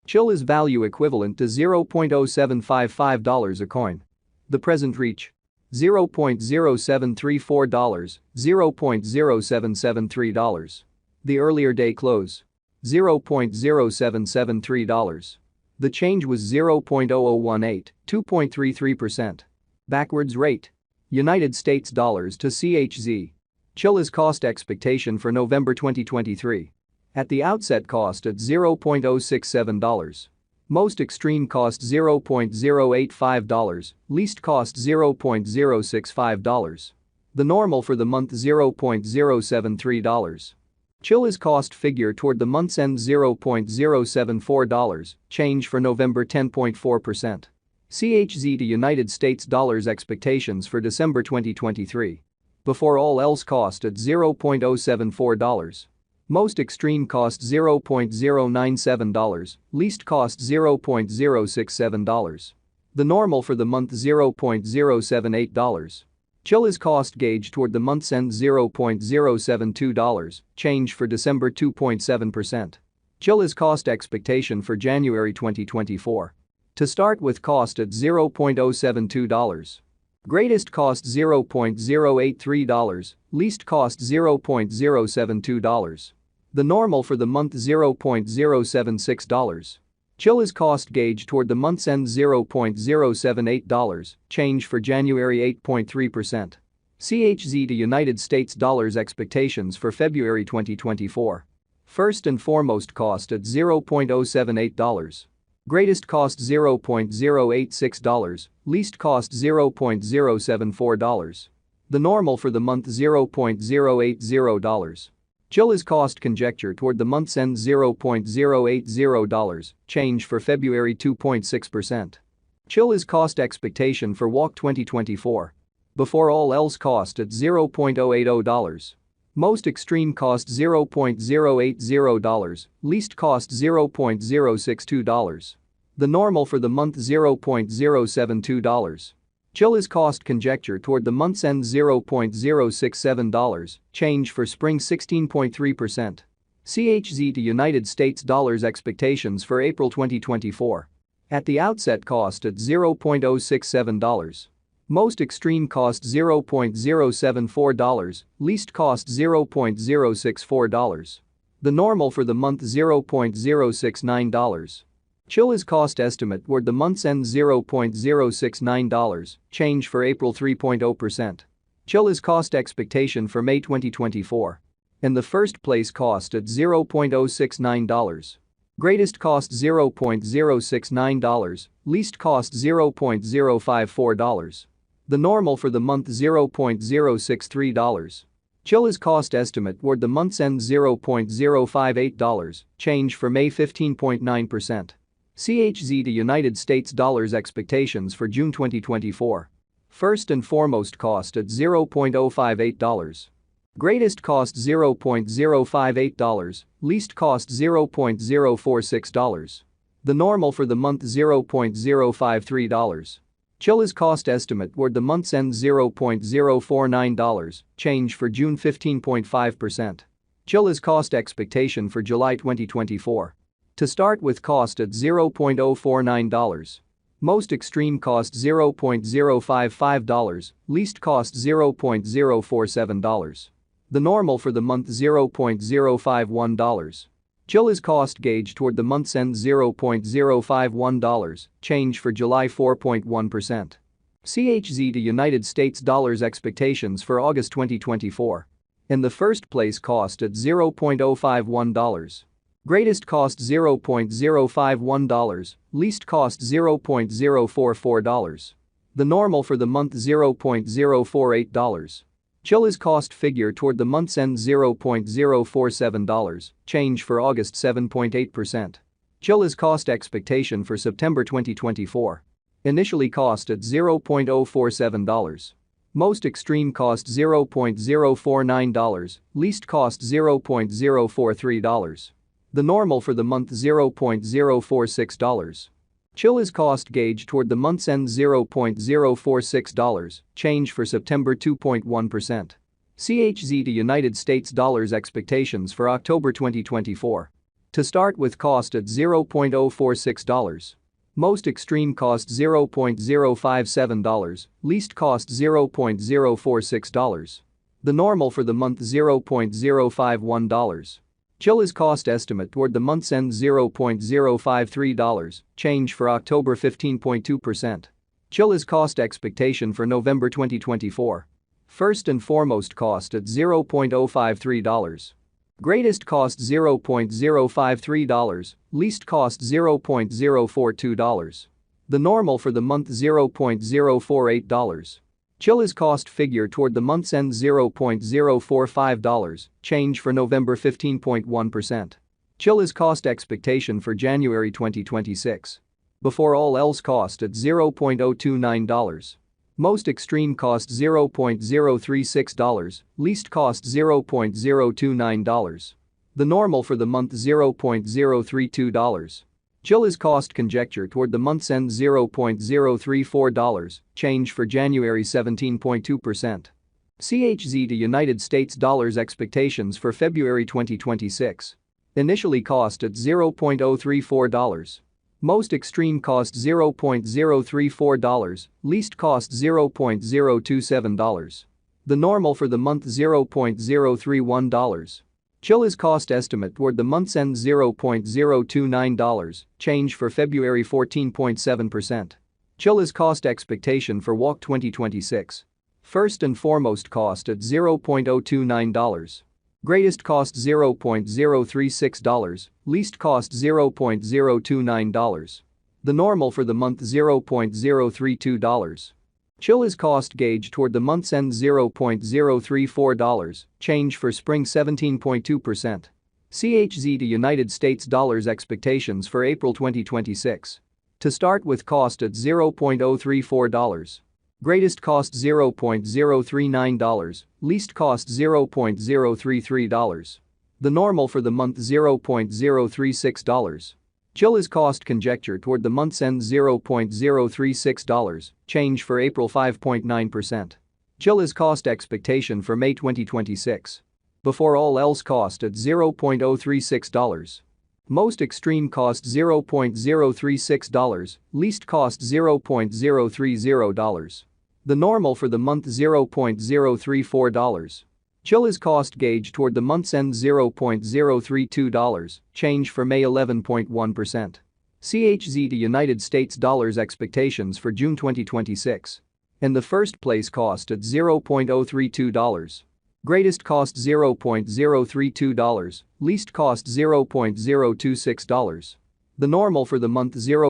Chilliz value equivalent to $0.0755 a coin. The present reach: $0.0734, $0.0773. The earlier day close: $0.0773. The change was 0.0018, 2.33%. Backwards rate: United States dollars to CHZ. Chilliz cost expectation for November 2023. At the outset cost at $0.067. Most extreme cost $0.085, least cost $0.065. The normal for the month $0.073. Chilliz cost figure toward the month's end $0.074, change for November 10.4%. CHZ to United States dollars expectations for December 2023. Before all else cost at $0.074. Most extreme cost $0.097, least cost $0.067. The normal for the month $0.078. Chilliz cost gauge toward the month's end $0.072, change for December 2.7%. Chilliz cost expectation for January 2024. To start with cost at $0.072. Greatest cost $0.083, least cost $0.072. The normal for the month $0.076. Chilliz cost gauge toward the month's end $0.078, change for January 8.3%. CHZ to United States dollars expectations for February 2024. First and foremost cost at $0.078. Greatest cost $0.086, least cost $0.074. The normal for the month $0.080. Chilliz cost conjecture toward the month's end $0.080, change for February 2.6%. Chilliz cost expectation for WAC 2024. Before all else cost at $0.080. Most extreme cost $0.080, least cost $0.062. The normal for the month $0.072. Chilliz cost conjecture toward the month's end $0.067, change for spring 16.3%. CHZ to United States dollars expectations for April 2024. At the outset cost at $0.067. Most extreme cost $0.074, least cost $0.064. The normal for the month $0.069. Chilliz cost estimate toward the month's end $0.069, change for April 3.0%. Chilliz cost expectation for May 2024. In the first place cost at $0.069. Greatest cost $0.069, least cost $0.054. The normal for the month $0.063. Chilliz cost estimate toward the month's end $0.058, change for May 15.9%. CHZ to United States dollars expectations for June 2024. First and foremost cost at $0.058. Greatest cost $0.058, least cost $0.046. The normal for the month $0.053. Chilliz cost estimate toward the month's end $0.049, change for June 15.5%. Chilliz cost expectation for July 2024. To start with cost at $0.049. Most extreme cost $0.055, least cost $0.047. The normal for the month $0.051. Chilliz cost gauge toward the month's end $0.051, change for July 4.1%. CHZ to United States dollars expectations for August 2024. In the first place cost at $0.051. Greatest cost $0.051, least cost $0.044. The normal for the month $0.048. Chilliz cost figure toward the month's end $0.047, change for August 7.8%. Chilliz cost expectation for September 2024. Initially cost at $0.047. Most extreme cost $0.049, least cost $0.043. The normal for the month $0.046. Chilliz cost gauge toward the month's end $0.046, change for September 2.1%. CHZ to United States dollars expectations for October 2024. To start with, cost at $0.046. Most extreme cost $0.057, least cost $0.046. The normal for the month $0.051. Chilliz cost estimate toward the month's end $0.053, change for October 15.2%. Chilliz cost expectation for November 2024. First and foremost, cost at $0.053. Greatest cost $0.053, least cost $0.042. The normal for the month $0.048. Chilliz cost figure toward the month's end $0.045, change for November 15.1%. Chilliz cost expectation for January 2026. Before all else, cost at $0.029. Most extreme cost $0.036, least cost $0.029. The normal for the month $0.032. Chilliz cost conjecture toward the month's end $0.034, change for January 17.2%. CHZ to United States dollars expectations for February 2026. Initially cost at $0.034. Most extreme cost $0.034, least cost $0.027. The normal for the month $0.031. Chilliz cost estimate toward the month's end $0.029, change for February 14.7%. Chilliz cost expectation for WAC 2026. First and foremost, cost at $0.029. Greatest cost $0.036, least cost $0.029. The normal for the month $0.032. Chilliz cost gauge toward the month's end $0.034, change for spring 17.2%. CHZ to United States dollars expectations for April 2026. To start with, cost at $0.034. Greatest cost $0.039, least cost $0.033. The normal for the month $0.036. Chilliz cost conjecture toward the month's end $0.036, change for April 5.9%. Chilliz cost expectation for May 2026. Before all else, cost at $0.036. Most extreme cost $0.036, least cost $0.030. The normal for the month $0.034. Chilliz cost gauge toward the month's end $0.032, change for May 11.1%. CHZ to United States dollars expectations for June 2026. In the first place, cost at $0.032. Greatest cost $0.032, least cost $0.026. The normal for the month